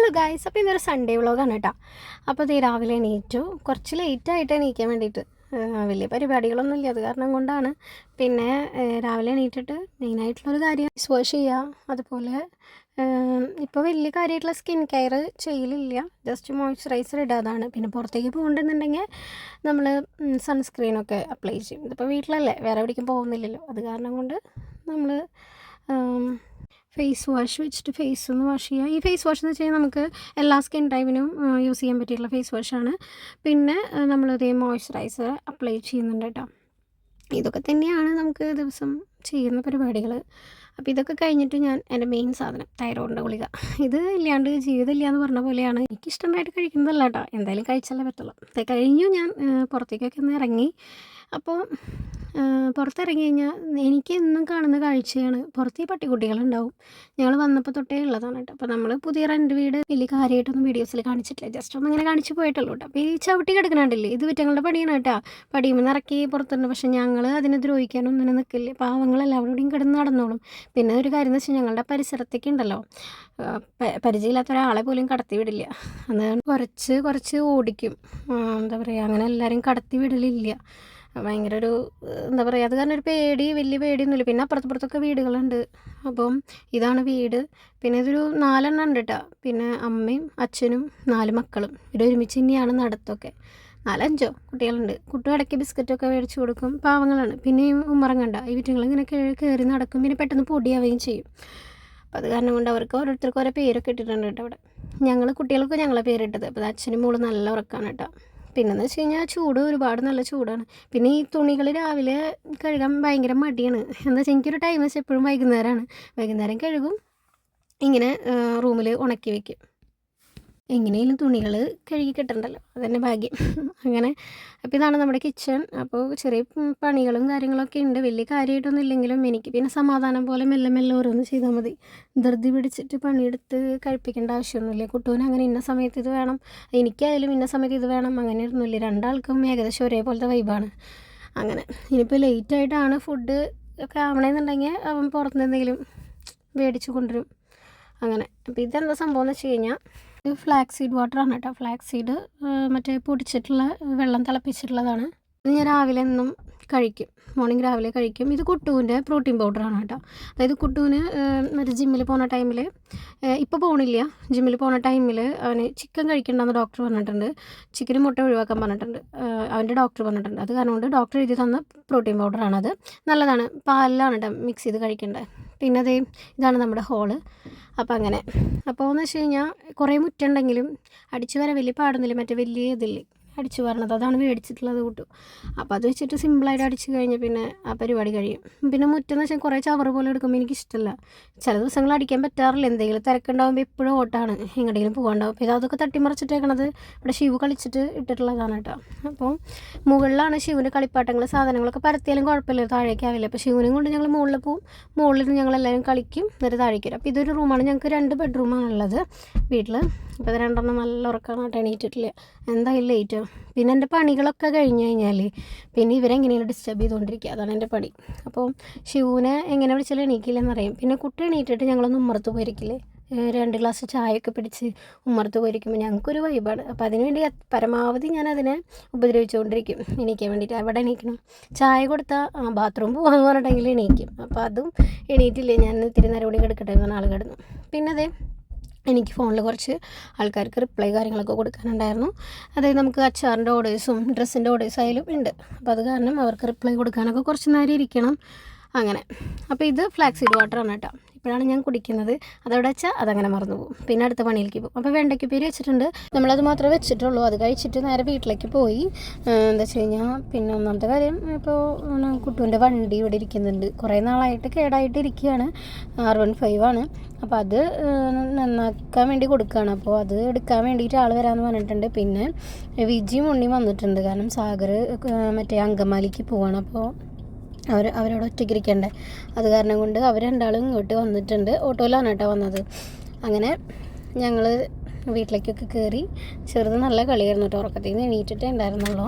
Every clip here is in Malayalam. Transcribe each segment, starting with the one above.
ഹലോ ഗായ്സ്, അപ്പോൾ ഇന്നൊരു സൺഡേ വ്ളോഗാണ് കേട്ടോ. അപ്പോൾ ഇത് രാവിലെ എണീറ്റു, കുറച്ച് ലേറ്റായിട്ട് എണീക്കാൻ വേണ്ടിയിട്ട്. വലിയ പരിപാടികളൊന്നും ഇല്ല, അത് കാരണം കൊണ്ടാണ്. പിന്നെ രാവിലെ എണീറ്റിട്ട് മെയിനായിട്ടുള്ളൊരു കാര്യം ഫേസ് വാഷ് ചെയ്യുക. അതുപോലെ ഇപ്പോൾ വലിയ കാര്യമായിട്ടുള്ള സ്കിൻ കെയർ ചെയ്യലില്ല, ജസ്റ്റ് മോയ്സ്ചറൈസർ ഇടുക, അതാണ്. പിന്നെ പുറത്തേക്ക് പോകണ്ടെന്നുണ്ടെങ്കിൽ നമ്മൾ സൺസ്ക്രീനൊക്കെ അപ്ലൈ ചെയ്യും. ഇതിപ്പോൾ വീട്ടിലല്ലേ, വേറെ എവിടേക്കും പോകുന്നില്ലല്ലോ, അത് കാരണം കൊണ്ട് നമ്മൾ ഫേസ് വാഷ് വെച്ചിട്ട് ഫേസ് ഒന്ന് വാഷ് ചെയ്യുക. ഈ ഫേസ് വാഷ് എന്ന് വെച്ച് കഴിഞ്ഞാൽ നമുക്ക് എല്ലാ സ്കിൻ ടൈപ്പിനും യൂസ് ചെയ്യാൻ പറ്റിയിട്ടുള്ള ഫേസ് വാഷാണ്. പിന്നെ നമ്മളതേ മോയ്സ്ചറൈസർ അപ്ലൈ ചെയ്യുന്നുണ്ട് കേട്ടോ. ഇതൊക്കെ തന്നെയാണ് നമുക്ക് ദിവസം ചെയ്യുന്ന പരിപാടികൾ. അപ്പോൾ ഇതൊക്കെ കഴിഞ്ഞിട്ട് ഞാൻ എൻ്റെ മെയിൻ സാധനം തൈറോയിഡിൻ്റെ ഗുളിക, ഇത് ഇല്ലാണ്ട് ജീവിതമില്ല എന്ന് പറഞ്ഞ പോലെയാണ്. എനിക്കിഷ്ടമായിട്ട് കഴിക്കുന്നതല്ല കേട്ടോ, എന്തായാലും കഴിച്ചാലേ പറ്റുള്ളൂ. അത് കഴിഞ്ഞു ഞാൻ പുറത്തേക്കൊക്കെ ഒന്ന് ഇറങ്ങി. അപ്പോൾ പുറത്തിറങ്ങി കഴിഞ്ഞാൽ എനിക്ക് എന്നും കാണുന്ന കാഴ്ചയാണ്, പുറത്ത് ഈ പട്ടിക്കുട്ടികളുണ്ടാവും. ഞങ്ങൾ വന്നപ്പോൾ തൊട്ടേ ഉള്ളതാണ് കേട്ടോ. അപ്പോൾ നമ്മൾ പുതിയ റെൻ്റ് വീട് വലിയ കാര്യമായിട്ടൊന്നും വീഡിയോസിൽ കാണിച്ചിട്ടില്ല, ജസ്റ്റ് ഒന്ന് ഇങ്ങനെ കാണിച്ച് പോയിട്ടുള്ളൂ കേട്ടോ. അപ്പോൾ ഈ ചവിട്ടി കിടക്കണുണ്ടല്ലേ, ഇത് വിറ്റങ്ങളുടെ പണിയാണ് കേട്ടോ. പടിയുമ്പോൾ ഇറക്കി പുറത്തുണ്ട്, പക്ഷേ ഞങ്ങൾ അതിനെ ദ്രോഹിക്കാനൊന്നിനും നിൽക്കില്ല. പാവങ്ങളെല്ലാവരുടെയും കിടന്ന് നടന്നോളും. പിന്നെ ഒരു കാര്യം എന്ന് വെച്ചാൽ ഞങ്ങളുടെ പരിസരത്തേക്ക് ഉണ്ടല്ലോ, പരിചയമില്ലാത്ത ഒരാളെ പോലും കടത്തി വിടില്ല. അതാണ് കുറച്ച് ഓടിക്കും, എന്താ പറയുക, അങ്ങനെ എല്ലാവരും കടത്തി വിടലില്ല. ഭയങ്കര ഒരു എന്താ പറയുക, അത് കാരണം ഒരു വലിയ പേടിയൊന്നുമില്ല. പിന്നെ അപ്പുറത്തപ്പുറത്തൊക്കെ വീടുകളുണ്ട്. അപ്പം ഇതാണ് വീട്. പിന്നെ ഇതൊരു 4 എണ്ണം ഉണ്ട് കേട്ടോ. പിന്നെ അമ്മയും അച്ഛനും 4 മക്കളും ഒരുമിച്ച് തന്നെയാണ് നടത്തൊക്കെ. 4-5 കുട്ടികളുണ്ട്. ഇടയ്ക്ക് ബിസ്ക്കറ്റൊക്കെ മേടിച്ച് കൊടുക്കും, പാവങ്ങളാണ്. പിന്നെ ഈ ഉമ്മറങ്ങണ്ട, ഈ വിറ്റങ്ങളിങ്ങനെ കയറി നടക്കും, പിന്നെ പെട്ടെന്ന് പൊടിയാവുകയും ചെയ്യും. അപ്പോൾ അത് കാരണം കൊണ്ട് അവർക്ക് ഓരോരുത്തർക്കും ഓരോ പേരൊക്കെ ഇട്ടിട്ടുണ്ട് കേട്ടോ അവിടെ. കുട്ടികൾക്ക് ഞങ്ങളെ പേരിട്ടത്. അപ്പോൾ അച്ഛനും മോള് നല്ല ഉറക്കമാണ് കേട്ടോ. പിന്നെന്ന് വെച്ച് കഴിഞ്ഞാൽ ചൂട് ഒരുപാട് നല്ല ചൂടാണ്. പിന്നെ ഈ തുണികൾ രാവിലെ കഴുകാൻ ഭയങ്കര മടിയാണ്. എന്താ വെച്ചാൽ എനിക്കൊരു ടൈം വെച്ചാൽ എപ്പോഴും വൈകുന്നേരം കഴുകും, ഇങ്ങനെ റൂമിൽ ഉണക്കി വയ്ക്കും. എങ്ങനെയും തുണികൾ കഴുകി കിട്ടണ്ടല്ലോ, അതന്നെ ഭാഗ്യം. അങ്ങനെ അപ്പോൾ ഇതാണ് നമ്മുടെ കിച്ചൺ. അപ്പോൾ ചെറിയ പണികളും കാര്യങ്ങളൊക്കെ ഉണ്ട്, വലിയ കാര്യമായിട്ടൊന്നും ഇല്ലെങ്കിലും എനിക്ക് പിന്നെ സമാധാനം പോലെ മെല്ലെ മെല്ലെ ഓരോന്ന് ചെയ്താൽ മതി. ധൃതി പിടിച്ചിട്ട് പണിയെടുത്ത് കഴിപ്പിക്കേണ്ട ആവശ്യമൊന്നുമില്ല. കുട്ടൂന് അങ്ങനെ ഇന്ന സമയത്ത് ഇത് വേണം, എനിക്കായാലും ഇന്ന സമയത്ത് ഇത് വേണം, അങ്ങനെ ഒന്നുമില്ല. രണ്ടാൾക്കും ഏകദേശം ഒരേപോലത്തെ വൈബാണ്. അങ്ങനെ ഇനിയിപ്പോൾ ലേറ്റായിട്ടാണ് ഫുഡ് ഒക്കെ ആവണമെന്നുണ്ടെങ്കിൽ അവൻ പുറത്തുനിന്ന് എന്തെങ്കിലും മേടിച്ച് കൊണ്ടുവരും. അങ്ങനെ അപ്പോൾ ഇതെന്താ സംഭവം എന്ന് വെച്ച് കഴിഞ്ഞാൽ, ഇത് ഫ്ലാക്സ് സീഡ് വാട്ടറാണ് കേട്ടോ. ഫ്ലാക്സ് സീഡ് മറ്റേ പൊടിച്ചിട്ടുള്ള വെള്ളം തിളപ്പിച്ചിട്ടുള്ളതാണ്. ഇത് ഞാൻ രാവിലെ എന്നും കഴിക്കും, മോർണിംഗ് രാവിലെ കഴിക്കും. ഇത് കുട്ടുവിൻ്റെ പ്രോട്ടീൻ പൗഡറാണ് കേട്ടോ. അതായത് കുട്ടുവിന് മറ്റേ ജിമ്മിൽ പോകുന്ന ടൈമിൽ, ഇപ്പോൾ പോകണില്ല, ജിമ്മിൽ പോകുന്ന ടൈമിൽ അവന് ചിക്കൻ കഴിക്കണ്ടെന്ന് ഡോക്ടർ പറഞ്ഞിട്ടുണ്ട്. ചിക്കന് മുട്ട ഒഴിവാക്കാൻ പറഞ്ഞിട്ടുണ്ട്, അവൻ്റെ ഡോക്ടർ പറഞ്ഞിട്ടുണ്ട്. അത് കാരണം കൊണ്ട് ഡോക്ടർ എഴുതി തന്ന പ്രോട്ടീൻ പൗഡറാണത്. നല്ലതാണ്, പാലിലാണ് കേട്ടോ മിക്സ് ചെയ്ത് കഴിക്കേണ്ടത്. പിന്നെ അതേ ഇതാണ് നമ്മുടെ ഹോള്. അപ്പോൾ അങ്ങനെ അപ്പോൾ എന്ന് വെച്ച് കഴിഞ്ഞാൽ കുറേ മുറ്റുണ്ടെങ്കിലും അടിച്ചു വരാൻ വലിയ പാടൊന്നുമില്ല. മറ്റേ വലിയ ഇതില്ലേ അടിച്ചു വരണത്, അതാണ് മേടിച്ചിട്ടുള്ളത് കൂട്ടും. അപ്പോൾ അത് വെച്ചിട്ട് സിമ്പിളായിട്ട് അടിച്ചു കഴിഞ്ഞാൽ പിന്നെ ആ പരിപാടി കഴിയും. പിന്നെ മുറ്റെന്ന് വെച്ചാൽ കുറേ ചവറ് പോലെ എടുക്കുമ്പോൾ എനിക്കിഷ്ടമല്ല. ചില ദിവസങ്ങൾ അടിക്കാൻ പറ്റാറില്ല, എന്തെങ്കിലും തിരക്കുണ്ടാകുമ്പോൾ എപ്പോഴും ഓട്ടാണ്, എങ്ങോട്ടെങ്കിലും പോകാണ്ടാവും. അപ്പോൾ അതൊക്കെ തട്ടിമറിച്ചിട്ടേക്കണത് ഇവിടെ ശിവ കളിച്ചിട്ട് ഇട്ടിട്ടുള്ളതാണ് കേട്ടോ. അപ്പോൾ മുകളിലാണ് ശിവൻ്റെ കളിപ്പാട്ടങ്ങൾ, സാധനങ്ങളൊക്കെ പരത്തിയാലും കുഴപ്പമില്ല, താഴേക്കാവില്ല. അപ്പോൾ ശിവനും കൊണ്ട് ഞങ്ങൾ മുകളിൽ പോവും, മുകളിൽ ഞങ്ങളെല്ലാവരും കളിക്കും, എന്നിട്ട് താഴേക്ക് വരും. അപ്പോൾ ഇതൊരു റൂമാണ്, ഞങ്ങൾക്ക് 2 ബെഡ്റൂമാണുള്ളത് വീട്ടിൽ. അപ്പോൾ ഇത് 2 നല്ല ഉറക്കമായിട്ട് എണീറ്റിട്ടില്ല, എന്തായാലും ലേറ്റ്. പിന്നെ എൻ്റെ പണികളൊക്കെ കഴിഞ്ഞ് കഴിഞ്ഞാൽ പിന്നെ ഇവരെങ്ങനെയാണ് ഡിസ്റ്റർബ് ചെയ്തുകൊണ്ടിരിക്കുക, അതാണ് എൻ്റെ പണി. അപ്പോൾ ശിവനെ എങ്ങനെ വിളിച്ചാലും എണീക്കില്ലെന്നറിയാം. പിന്നെ കുട്ടി എണീറ്റിട്ട് ഞങ്ങളൊന്ന് ഉമ്മറത്ത് പോയിരിക്കില്ലേ, 2 ഗ്ലാസ് ചായയൊക്കെ പിടിച്ച് ഉമ്മറത്ത് പോയിരിക്കുമ്പോൾ ഞങ്ങൾക്കൊരു വൈബാണ്. അപ്പോൾ അതിനുവേണ്ടി പരമാവധി ഞാൻ അതിനെ ഉപദ്രവിച്ചുകൊണ്ടിരിക്കും എണീക്കാൻ വേണ്ടിയിട്ട്. അവിടെ എണീക്കണം, ചായ കൊടുത്താൽ ബാത്റൂം പോകാമെന്ന് പറഞ്ഞിട്ടെങ്കിൽ എണീക്കും. അപ്പോൾ അതും എണീറ്റില്ലേ, ഞാൻ ഇത്തിരി നേരം കൂടി കിടക്കട്ടെ എന്ന് ആൾ കിടന്നു. പിന്നെ അതേ എനിക്ക് ഫോണിൽ കുറച്ച് ആൾക്കാർക്ക് റിപ്ലൈ കാര്യങ്ങളൊക്കെ കൊടുക്കാനുണ്ടായിരുന്നു. അതായത് നമുക്ക് അച്ചാറിൻ്റെ ഓർഡേഴ്സും ഡ്രസ്സിൻ്റെ ഓർഡേഴ്സ് ആയാലും ഉണ്ട്. അപ്പോൾ അത് കാരണം അവർക്ക് റിപ്ലൈ കൊടുക്കാനൊക്കെ കുറച്ച് നേരം ഇരിക്കണം. അങ്ങനെ അപ്പോൾ ഇത് ഫ്ലാക്സ് സീഡ് വാട്ടറാണ് കേട്ടോ. ഇപ്പോഴാണ് ഞാൻ കുടിക്കുന്നത്, അതവിടെ വെച്ചാൽ അതങ്ങനെ മറന്നു പോകും, പിന്നെ അടുത്ത പണിയിലേക്ക് പോകും. അപ്പോൾ വെണ്ടയ്ക്ക് പേര് വെച്ചിട്ടുണ്ട്, നമ്മളത് മാത്രമേ വെച്ചിട്ടുള്ളൂ. അത് കഴിച്ചിട്ട് നേരെ വീട്ടിലേക്ക് പോയി. എന്താ വെച്ച് കഴിഞ്ഞാൽ പിന്നെ ഒന്നാമത്തെ കാര്യം, ഇപ്പോൾ കുട്ടുവിൻ്റെ വണ്ടി ഇവിടെ ഇരിക്കുന്നുണ്ട്, കുറേ നാളായിട്ട് കേടായിട്ട് ഇരിക്കുകയാണ്, R15 ആണ്. അപ്പോൾ അത് നന്നാക്കാൻ വേണ്ടി കൊടുക്കുകയാണ്. അപ്പോൾ അത് എടുക്കാൻ വേണ്ടിയിട്ട് ആൾ വരാമെന്ന് പറഞ്ഞിട്ടുണ്ട്. പിന്നെ വിജിയും ഉണ്ണിയും വന്നിട്ടുണ്ട്, കാരണം സാഗർ മറ്റേ അങ്കമാലിക്ക് പോവാണ്. അപ്പോൾ അവരവിടെ ഒറ്റയ്ക്ക് ഇരിക്കണ്ടേ, അത് കാരണം കൊണ്ട് അവർ രണ്ടാളും ഇങ്ങോട്ട് വന്നിട്ടുണ്ട്. ഓട്ടോയിലാണ് കേട്ടോ വന്നത്. അങ്ങനെ ഞങ്ങൾ വീട്ടിലേക്കൊക്കെ കയറി. ചെറുത് നല്ല കളിയായിരുന്നു കേട്ടോ, ഉറക്കത്തിൽ നിന്ന് എണീറ്റിട്ടേ ഉണ്ടായിരുന്നുള്ളൂ.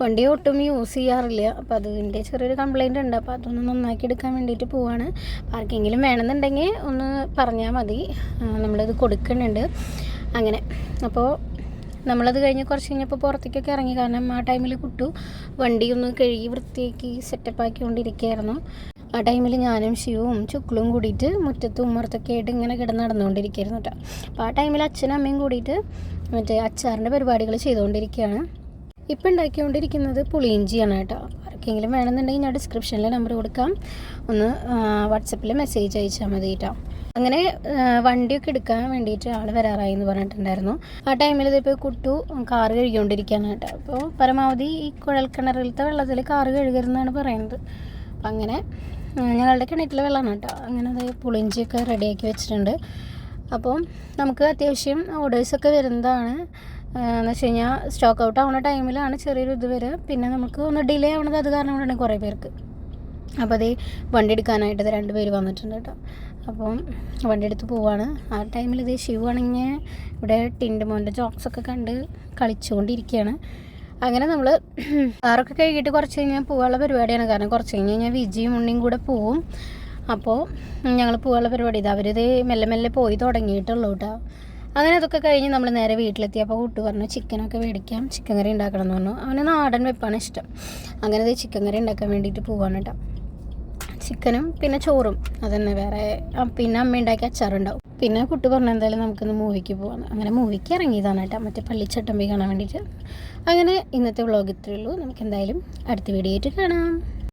വണ്ടി ഒട്ടും യൂസ് ചെയ്യാറില്ല. അപ്പോൾ അതിൻ്റെ ചെറിയൊരു കംപ്ലയിൻ്റ് ഉണ്ട്. അപ്പോൾ അതൊന്ന് നന്നാക്കി എടുക്കാൻ വേണ്ടിയിട്ട് പോവാണ്. ആർക്കെങ്കിലും വേണമെന്നുണ്ടെങ്കിൽ ഒന്ന് പറഞ്ഞാൽ മതി, നമ്മളത് കൊടുക്കുന്നുണ്ട്. അങ്ങനെ അപ്പോൾ നമ്മളത് കഴിഞ്ഞ് കുറച്ച് കഴിഞ്ഞപ്പോൾ പുറത്തേക്കൊക്കെ ഇറങ്ങി. കാരണം ആ ടൈമിൽ കുട്ടു വണ്ടി ഒന്ന് കഴുകി വൃത്തിയാക്കി സെറ്റപ്പാക്കിക്കൊണ്ടിരിക്കുകയായിരുന്നു. ആ ടൈമിൽ ഞാനും ശിവും ചുക്കളും കൂടിയിട്ട് മുറ്റത്തും ഉമ്മറത്തൊക്കെ ആയിട്ട് ഇങ്ങനെ കിടന്ന് നടന്നുകൊണ്ടിരിക്കുകയായിരുന്നു കേട്ടോ. അപ്പോൾ ആ ടൈമിൽ അച്ഛനും അമ്മയും കൂടിയിട്ട് മറ്റേ അച്ചാറിൻ്റെ പരിപാടികൾ ചെയ്തുകൊണ്ടിരിക്കുകയാണ്. ഇപ്പം ഉണ്ടാക്കിക്കൊണ്ടിരിക്കുന്നത് പുളിയിഞ്ചിയാണ് കേട്ടോ. ആർക്കെങ്കിലും വേണമെന്നുണ്ടെങ്കിൽ ഞാൻ ഡിസ്ക്രിപ്ഷനിൽ നമ്പർ കൊടുക്കാം, ഒന്ന് വാട്സപ്പിൽ മെസ്സേജ് അയച്ചാൽ മതി കേട്ടോ. അങ്ങനെ വണ്ടിയൊക്കെ എടുക്കാൻ വേണ്ടിയിട്ട് ആൾ വരാറായി എന്ന് പറഞ്ഞിട്ടുണ്ടായിരുന്നു. ആ ടൈമിൽ ഇതിപ്പോൾ കുട്ടു കാറ് കഴുകിക്കൊണ്ടിരിക്കുകയാണ് കേട്ടോ. അപ്പോൾ പരമാവധി ഈ കുഴൽക്കിണറിലത്തെ വെള്ളത്തിൽ കാറ് കഴുകരുതെന്നാണ് പറയുന്നത്. അപ്പം അങ്ങനെ ഞങ്ങളുടെ കിണറ്റിലെ വെള്ളമാണ് കേട്ടോ. അങ്ങനെ അത് പുളിയിഞ്ചിയൊക്കെ റെഡിയാക്കി വെച്ചിട്ടുണ്ട്. അപ്പോൾ നമുക്ക് അത്യാവശ്യം ഓർഡേഴ്സൊക്കെ വരുന്നതാണ്. എന്ന് വെച്ച് കഴിഞ്ഞാൽ സ്റ്റോക്ക് ഔട്ട് ആവുന്ന ടൈമിലാണ് ചെറിയൊരു ഇത് വരിക. പിന്നെ നമുക്ക് ഒന്ന് ഡിലേ ആവുന്നത് അത് കാരണം കൊണ്ടാണ് കുറേ പേർക്ക്. അപ്പോൾ അത് വണ്ടി എടുക്കാനായിട്ട് 2 പേര് വന്നിട്ടുണ്ട് കേട്ടോ. അപ്പം വണ്ടി എടുത്ത് പോവാണ്. ആ ടൈമിൽ ഇത് ശിവ ആണെങ്കിൽ ഇവിടെ ടിൻഡ് മോൻ്റെ ജോക്സൊക്കെ കണ്ട് കളിച്ചുകൊണ്ടിരിക്കുകയാണ്. അങ്ങനെ നമ്മൾ കാറൊക്കെ കഴുകിയിട്ട് കുറച്ച് കഴിഞ്ഞാൽ പോകാനുള്ള പരിപാടിയാണ്. കാരണം കുറച്ച് കഴിഞ്ഞ് കഴിഞ്ഞാൽ വിജിയും ഉണ്ണിയും കൂടെ പോവും. അപ്പോൾ ഞങ്ങൾ പോകാനുള്ള പരിപാടി ഇത് അവരിത് മെല്ലെ മെല്ലെ പോയി തുടങ്ങിയിട്ടുള്ളൂ കേട്ടോ. അങ്ങനെ അതൊക്കെ കഴിഞ്ഞ് നമ്മൾ നേരെ വീട്ടിലെത്തി. അപ്പോൾ കുട്ടി പറഞ്ഞു ചിക്കനൊക്കെ മേടിക്കാം, ചിക്കൻ കറി ഉണ്ടാക്കണം എന്ന് പറഞ്ഞു. അവന് നാടൻ വെപ്പാണ് ഇഷ്ടം. അങ്ങനെ ഇത് ചിക്കൻ കറി ഉണ്ടാക്കാൻ വേണ്ടിയിട്ട് പോവാണ് കേട്ടോ. ചിക്കനും പിന്നെ ചോറും അതന്നെ, വേറെ പിന്നെ അമ്മ ഉണ്ടാക്കിയ അച്ചാറുണ്ടാവും. പിന്നെ കുട്ടി പറഞ്ഞു എന്തായാലും നമുക്കിന്ന് മൂവിക്ക് പോകാമെന്ന്. അങ്ങനെ മൂവിക്ക് ഇറങ്ങിയതാണ് കേട്ടോ, മറ്റേ പള്ളിച്ചട്ടമ്പി കാണാൻ വേണ്ടിയിട്ട്. അങ്ങനെ ഇന്നത്തെ വ്ളോഗ് ഇത്രയേ ഉള്ളൂ. നമുക്ക് എന്തായാലും അടുത്ത വീഡിയോ ആയിട്ട് കാണാം.